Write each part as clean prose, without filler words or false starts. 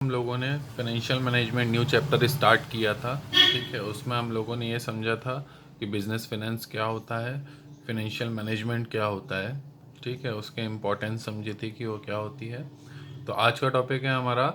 हम लोगों ने financial management new chapter start किया था। ठीक है, उसमें हम लोगों ने ये समझा था कि बिजनेस फाइनेंस क्या होता है, फाइनेंशियल मैनेजमेंट क्या होता है। ठीक है, उसके इम्पोर्टेंस समझी थी कि वो क्या होती है। तो आज का टॉपिक है हमारा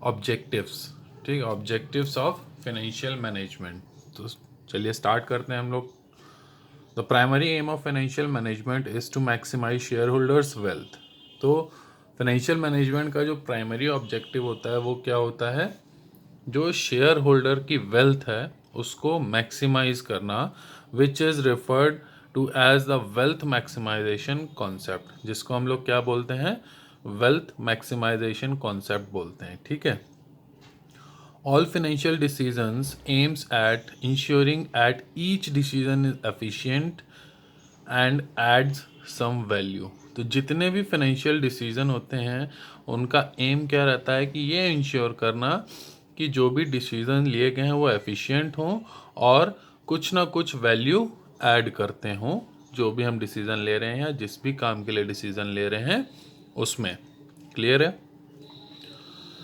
ऑब्जेक्टिव्स। ठीक है, ऑब्जेक्टिव्स ऑफ फाइनेंशियल मैनेजमेंट। तो चलिए स्टार्ट करते हैं हम लोग। The primary aim of financial management is to maximise share holders wealth. तो फाइनेंशियल मैनेजमेंट का जो प्राइमरी ऑब्जेक्टिव होता है वो क्या होता है, जो शेयर होल्डर की वेल्थ है उसको मैक्सिमाइज करना, which is referred to as the wealth maximisation concept, जिसको हम लोग क्या बोलते हैं, वेल्थ मैक्सिमाइजेशन कॉन्सेप्ट बोलते हैं। ठीक है, all financial decisions aims at ensuring at each decision is efficient and adds some value। तो जितने भी फाइनेंशियल डिसीजन होते हैं उनका एम क्या रहता है कि ये इंश्योर करना कि जो भी डिसीजन लिए गए हैं वो एफिशिएंट हों और कुछ ना कुछ वैल्यू ऐड करते हों, जो भी हम डिसीजन ले रहे हैं या जिस भी काम के लिए डिसीजन ले रहे हैं उसमें। क्लियर है?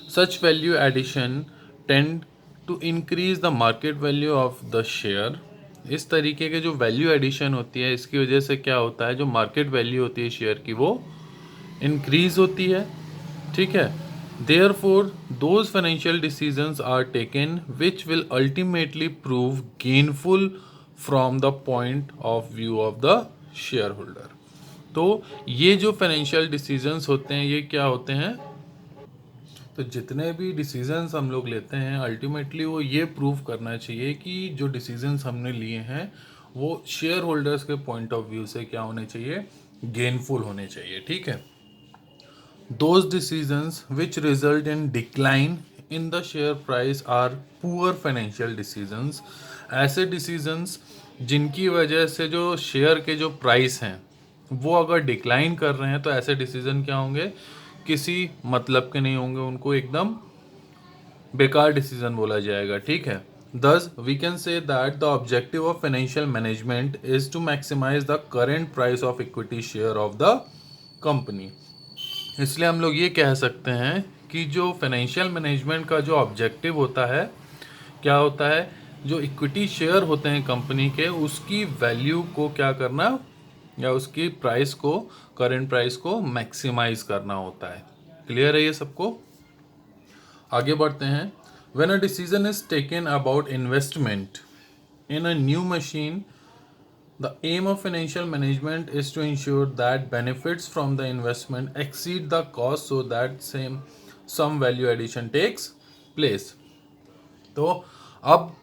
Such value addition tend to increase the market value of the share। इस तरीके के जो वैल्यू एडिशन होती है इसकी वजह से क्या होता है, जो मार्केट वैल्यू होती है शेयर की वो इंक्रीज होती है। ठीक है, therefore those financial decisions are taken which will ultimately prove gainful from the point of view of the shareholder। तो ये जो फाइनेंशियल डिसीजंस होते हैं ये क्या होते हैं, तो जितने भी डिसीजंस हम लोग लेते हैं अल्टीमेटली वो ये प्रूव करना चाहिए कि जो डिसीजंस हमने लिए हैं वो शेयर होल्डर्स के पॉइंट ऑफ व्यू से क्या होने चाहिए, गेनफुल होने चाहिए। ठीक है, those decisions which result in decline in the share price are poor financial decisions. ऐसे डिसीजंस जिनकी वजह से जो शेयर के जो प्राइस हैं वो अगर डिक्लाइन कर रहे हैं तो ऐसे डिसीजन क्या होंगे, किसी मतलब के नहीं होंगे, उनको एकदम बेकार डिसीजन बोला जाएगा। ठीक है, thus we can say that the objective of financial management is to maximize the current price of equity share of the company। इसलिए हम लोग ये कह सकते हैं कि जो फाइनेंशियल मैनेजमेंट का जो ऑब्जेक्टिव होता है क्या होता है, जो इक्विटी शेयर होते हैं कंपनी के उसकी वैल्यू को क्या करना या उसकी प्राइस को, करंट प्राइस को मैक्सिमाइज करना होता है। क्लियर है ये सबको? आगे बढ़ते हैं। When a decision is taken about investment in a new machine, the aim of financial management is to ensure that benefits from the investment exceed the cost so that some value addition takes place। तो अब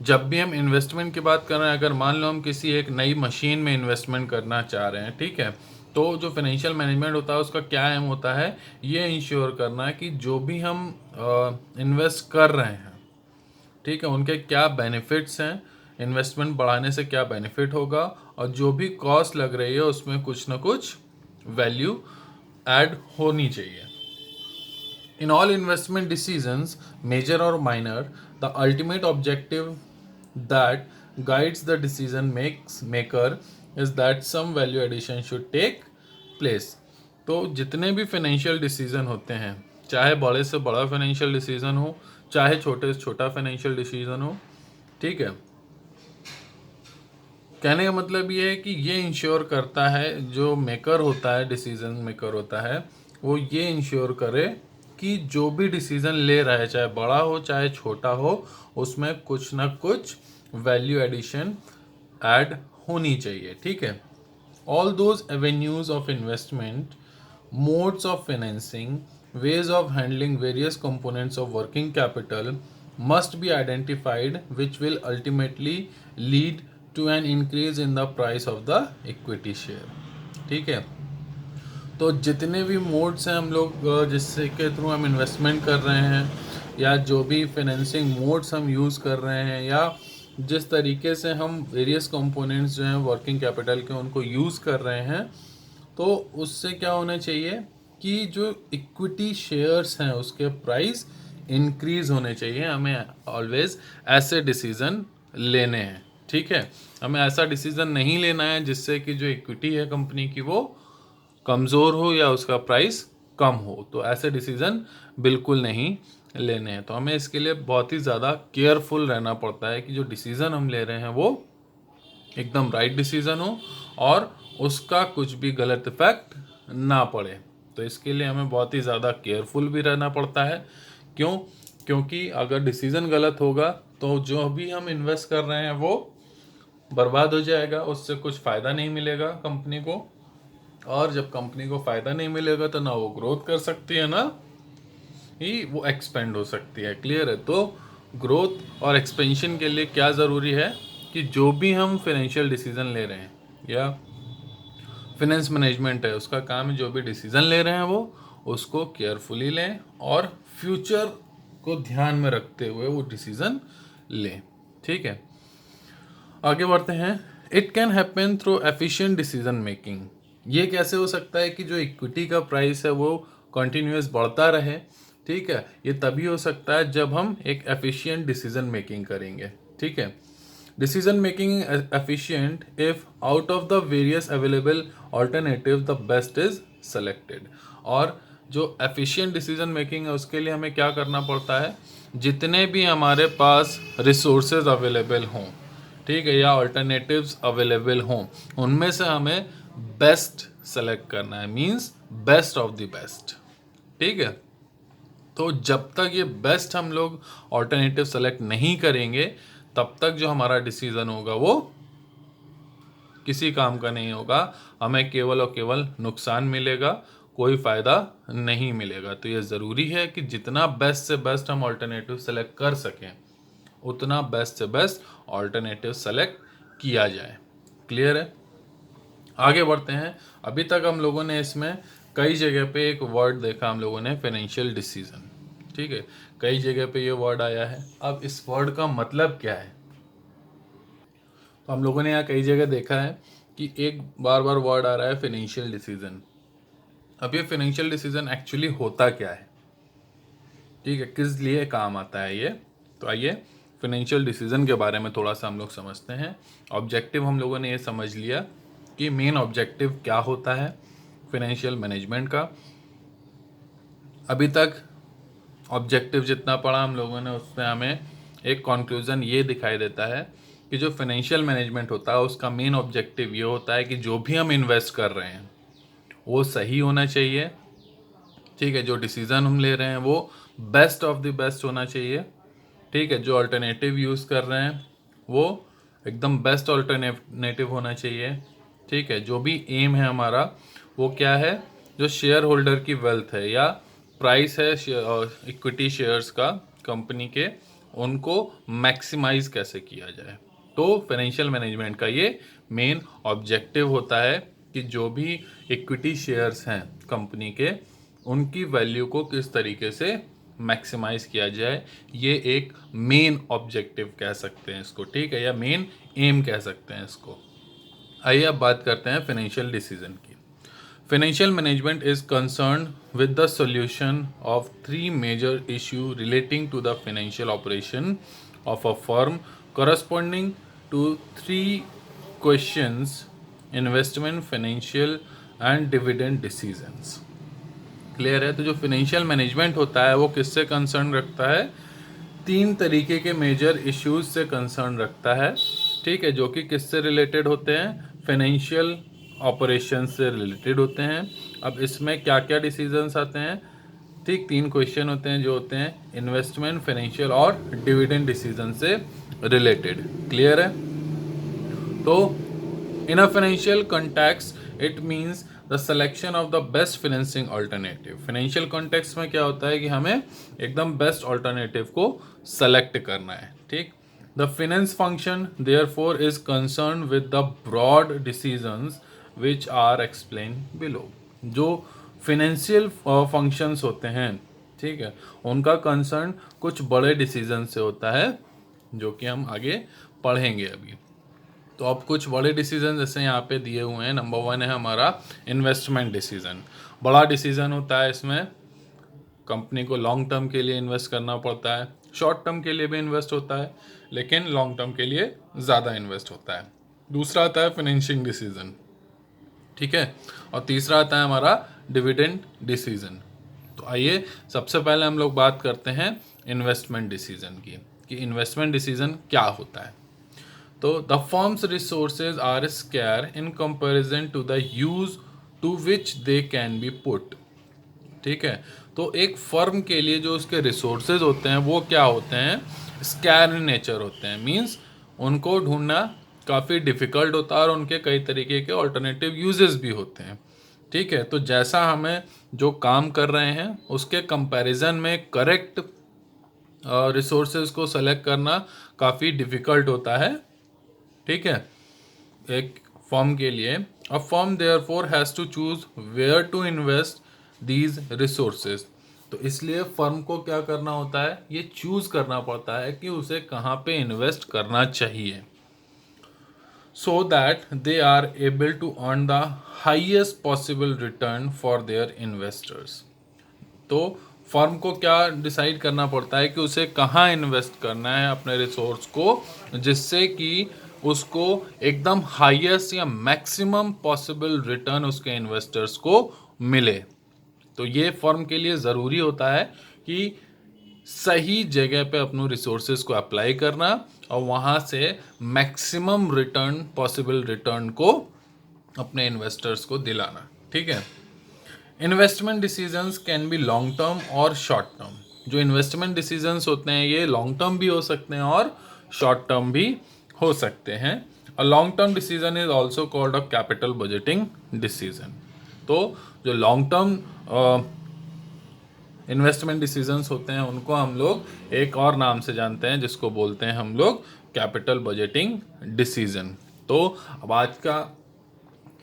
जब भी हम investment की बात कर रहे हैं, अगर मान लो हम किसी एक नई मशीन में इन्वेस्टमेंट करना चाह रहे हैं, ठीक है, तो जो फाइनेंशियल मैनेजमेंट होता है उसका क्या एम होता है, ये इंश्योर करना है कि जो भी हम इन्वेस्ट कर रहे हैं, ठीक है, उनके क्या बेनिफिट्स हैं, इन्वेस्टमेंट बढ़ाने से क्या बेनिफिट होगा, और जो भी कॉस्ट लग रही है उसमें कुछ ना कुछ वैल्यू ऐड होनी चाहिए। In all investment decisions, major or minor, the ultimate objective that guides the decision maker is that some value addition should take place। तो जितने भी फाइनेंशियल डिसीजन होते हैं, चाहे बड़े से बड़ा फाइनेंशियल डिसीजन हो, चाहे छोटे से छोटा फाइनेंशियल डिसीजन हो, ठीक है, कहने का मतलब ये है कि ये इंश्योर करता है, जो मेकर होता है, डिसीजन मेकर होता है, वो ये इंश्योर करे कि जो भी डिसीजन ले रहा है, चाहे बड़ा हो चाहे छोटा हो, उसमें कुछ ना कुछ वैल्यू एडिशन ऐड होनी चाहिए। ठीक है, all those avenues of investment, modes of financing, ways of handling various components of working capital must be identified, which will ultimately lead to an increase in the price of the equity share। ठीक है, तो जितने भी modes हैं हम लोग जिससे के थ्रू हम इन्वेस्टमेंट कर रहे हैं, या जो भी फाइनेंसिंग मोड्स हम यूज़ कर रहे हैं, या जिस तरीके से हम वेरियस कंपोनेंट्स जो हैं वर्किंग कैपिटल के उनको यूज़ कर रहे हैं, तो उससे क्या होना चाहिए कि जो इक्विटी शेयर्स हैं उसके प्राइस इंक्रीज होने चाहिए। हमें ऑलवेज ऐसे डिसीजन लेने हैं। ठीक है, हमें ऐसा डिसीजन नहीं लेना है जिससे कि जो इक्विटी है कंपनी की वो कमज़ोर हो या उसका प्राइस कम हो, तो ऐसे डिसीज़न बिल्कुल नहीं लेने हैं। तो हमें इसके लिए बहुत ही ज़्यादा केयरफुल रहना पड़ता है कि जो डिसीज़न हम ले रहे हैं वो एकदम राइट डिसीज़न हो और उसका कुछ भी गलत इफेक्ट ना पड़े। तो इसके लिए हमें बहुत ही ज़्यादा केयरफुल भी रहना पड़ता है। क्यों? क्योंकि अगर डिसीज़न गलत होगा तो जो भी हम इन्वेस्ट कर रहे हैं वो बर्बाद हो जाएगा, उससे कुछ फ़ायदा नहीं मिलेगा कंपनी को। और जब कंपनी को फ़ायदा नहीं मिलेगा तो ना वो ग्रोथ कर सकती है, ना ही वो एक्सपेंड हो सकती है। क्लियर है? तो ग्रोथ और एक्सपेंशन के लिए क्या ज़रूरी है कि जो भी हम फाइनेंशियल डिसीजन ले रहे हैं या फिनेंस मैनेजमेंट है उसका काम है जो भी डिसीजन ले रहे हैं वो उसको केयरफुली लें और फ्यूचर को ध्यान में रखते हुए वो डिसीजन लें। ठीक है, आगे बढ़ते हैं। It can happen through efficient decision making. ये कैसे हो सकता है कि जो इक्विटी का प्राइस है वो कंटिन्यूस बढ़ता रहे। ठीक है, ये तभी हो सकता है जब हम एक एफिशिएंट डिसीजन मेकिंग करेंगे। ठीक है, decision making is efficient if out of the various available alternatives the best is selected। और जो efficient decision making है उसके लिए हमें क्या करना पड़ता है, जितने भी हमारे पास resources available हों, ठीक है, या alternatives available हों, उनमें से हमें best select करना है, means best of the best। ठीक है, तो जब तक ये बेस्ट हम लोग ऑल्टरनेटिव सेलेक्ट नहीं करेंगे तब तक जो हमारा डिसीजन होगा वो किसी काम का नहीं होगा, हमें केवल और केवल नुकसान मिलेगा, कोई फ़ायदा नहीं मिलेगा। तो ये ज़रूरी है कि जितना बेस्ट से बेस्ट हम ऑल्टरनेटिव सेलेक्ट कर सकें उतना बेस्ट से बेस्ट ऑल्टरनेटिव सेलेक्ट किया जाए। क्लियर है? आगे बढ़ते हैं। अभी तक हम लोगों ने इसमें कई जगह पे एक वर्ड देखा हम लोगों ने, फाइनेंशियल डिसीजन। ठीक है, कई जगह पे ये वर्ड आया है। अब इस वर्ड का मतलब क्या है? तो हम लोगों ने यहाँ कई जगह देखा है कि एक बार बार वर्ड आ रहा है फाइनेंशियल डिसीजन। अब ये फाइनेंशियल डिसीजन एक्चुअली होता क्या है? ठीक है, किस लिए काम आता है ये? तो आइए फाइनेंशियल डिसीजन के बारे में थोड़ा सा हम लोग समझते हैं। ऑब्जेक्टिव हम लोगों ने ये समझ लिया कि मेन ऑब्जेक्टिव क्या होता है फाइनेंशियल मैनेजमेंट का। अभी तक ऑब्जेक्टिव जितना पढ़ा हम लोगों ने उसमें हमें एक कंक्लूजन ये दिखाई देता है कि जो फाइनेंशियल मैनेजमेंट होता है उसका मेन ऑब्जेक्टिव ये होता है कि जो भी हम इन्वेस्ट कर रहे हैं वो सही होना चाहिए। ठीक है, जो डिसीज़न हम ले रहे हैं वो बेस्ट ऑफ द बेस्ट होना चाहिए। ठीक है, जो अल्टरनेटिव यूज़ कर रहे हैं वो एकदम बेस्ट अल्टरनेटिव होना चाहिए। ठीक है, जो भी एम है हमारा वो क्या है, जो शेयर होल्डर की वेल्थ है या प्राइस है इक्विटी शेयर्स का कंपनी के, उनको मैक्सिमाइज कैसे किया जाए। तो फाइनेंशियल मैनेजमेंट का ये मेन ऑब्जेक्टिव होता है कि जो भी इक्विटी शेयर्स हैं कंपनी के उनकी वैल्यू को किस तरीके से मैक्सिमाइज किया जाए, ये एक मेन ऑब्जेक्टिव कह सकते हैं इसको। ठीक है, या मेन एम कह सकते हैं इसको। आइए अब बात करते हैं फाइनेंशियल डिसीजन की। Financial management is concern with the solution of 3 major issue relating to the financial operation of a firm corresponding to 3 questions: investment, financial and dividend decisions. Clear है? तो जो फाइनेंशियल मैनेजमेंट होता है वो किससे concern रखता है? 3 तरीके के मेजर इश्यूज से कंसर्न रखता है। ठीक है, जो कि किससे रिलेटेड होते हैं? फाइनेंशियल ऑपरेशन से रिलेटेड होते हैं। अब इसमें क्या क्या डिसीजंस आते हैं? ठीक 3 क्वेश्चन होते हैं जो होते हैं इन्वेस्टमेंट, फाइनेंशियल और डिविडेंड डिसीजन से रिलेटेड। क्लियर है? तो in a financial context it means the selection of the best financing alternative. Financial context में क्या होता है कि हमें एकदम बेस्ट अल्टरनेटिव को सेलेक्ट करना है। ठीक, the finance function therefore is concern with the broad decisions which are explain below. जो फाइनेंशियल फंक्शंस होते हैं, ठीक है, उनका कंसर्न कुछ बड़े डिसीजन से होता है जो कि हम आगे पढ़ेंगे अभी। तो अब कुछ बड़े डिसीजन जैसे यहाँ पे दिए हुए हैं। नंबर 1 है हमारा इन्वेस्टमेंट डिसीजन। बड़ा डिसीजन होता है, इसमें कंपनी को लॉन्ग टर्म के लिए इन्वेस्ट करना पड़ता है, शॉर्ट टर्म के लिए भी इन्वेस्ट होता है लेकिन लॉन्ग टर्म के लिए ज़्यादा इन्वेस्ट होता है। दूसरा आता है फाइनेंशियल डिसीजन। ठीक है, और तीसरा आता है हमारा डिविडेंड डिसीजन। तो आइए सबसे पहले हम लोग बात करते हैं इन्वेस्टमेंट डिसीजन की, कि इन्वेस्टमेंट डिसीजन क्या होता है। तो the firms resources are scarce in comparison to the use to which they can be put. ठीक है, तो एक फर्म के लिए जो उसके रिसोर्सेज होते हैं वो क्या होते हैं, स्कैर इन नेचर होते हैं। मींस उनको ढूंढना काफ़ी डिफ़िकल्ट होता है और उनके कई तरीके के ऑल्टरनेटिव यूजेस भी होते हैं। ठीक है, तो जैसा हमें जो काम कर रहे हैं उसके कंपैरिजन में करेक्ट रिसोर्सेज को सेलेक्ट करना काफ़ी डिफ़िकल्ट होता है। ठीक है, एक फर्म के लिए a firm therefore has to choose where to invest these resources. तो इसलिए फर्म को क्या करना होता है, ये चूज करना पड़ता है कि उसे कहाँ पे इन्वेस्ट करना चाहिए, so that they are able to earn the highest possible return for their investors. तो फर्म को क्या डिसाइड करना पड़ता है कि उसे कहाँ इन्वेस्ट करना है अपने रिसोर्स को, जिससे कि उसको एकदम हाईएस्ट या मैक्सिमम पॉसिबल रिटर्न उसके इन्वेस्टर्स को मिले। तो ये फर्म के लिए ज़रूरी होता है कि सही जगह पे अपने रिसोर्सेज को अप्लाई करना और वहाँ से मैक्सिमम रिटर्न, पॉसिबल रिटर्न को अपने इन्वेस्टर्स को दिलाना। ठीक है, investment decisions can be long term और शॉर्ट टर्म। जो इन्वेस्टमेंट डिसीजंस होते हैं ये लॉन्ग टर्म भी हो सकते हैं और शॉर्ट टर्म भी हो सकते हैं। A long term decision is also called a capital budgeting decision. तो जो लॉन्ग टर्म इन्वेस्टमेंट डिसीजंस होते हैं उनको हम लोग एक और नाम से जानते हैं, जिसको बोलते हैं हम लोग कैपिटल बजटिंग डिसीजन। तो अब आज का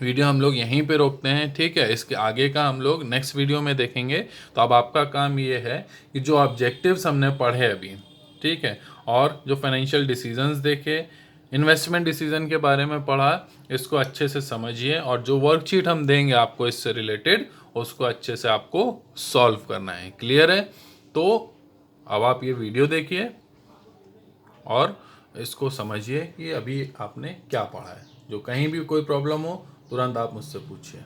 वीडियो हम लोग यहीं पे रोकते हैं। ठीक है, इसके आगे का हम लोग नेक्स्ट वीडियो में देखेंगे। तो अब आपका काम ये है कि जो ऑब्जेक्टिव्स हमने पढ़े अभी, ठीक है, और जो फाइनेंशियल डिसीजंस देखे, इन्वेस्टमेंट डिसीजन के बारे में पढ़ा, इसको अच्छे से समझिए और जो वर्कशीट हम देंगे आपको इससे रिलेटेड उसको अच्छे से आपको सॉल्व करना है। क्लियर है? तो अब आप ये वीडियो देखिए और इसको समझिए कि अभी आपने क्या पढ़ा है। जो कहीं भी कोई प्रॉब्लम हो तुरंत आप मुझसे पूछिए।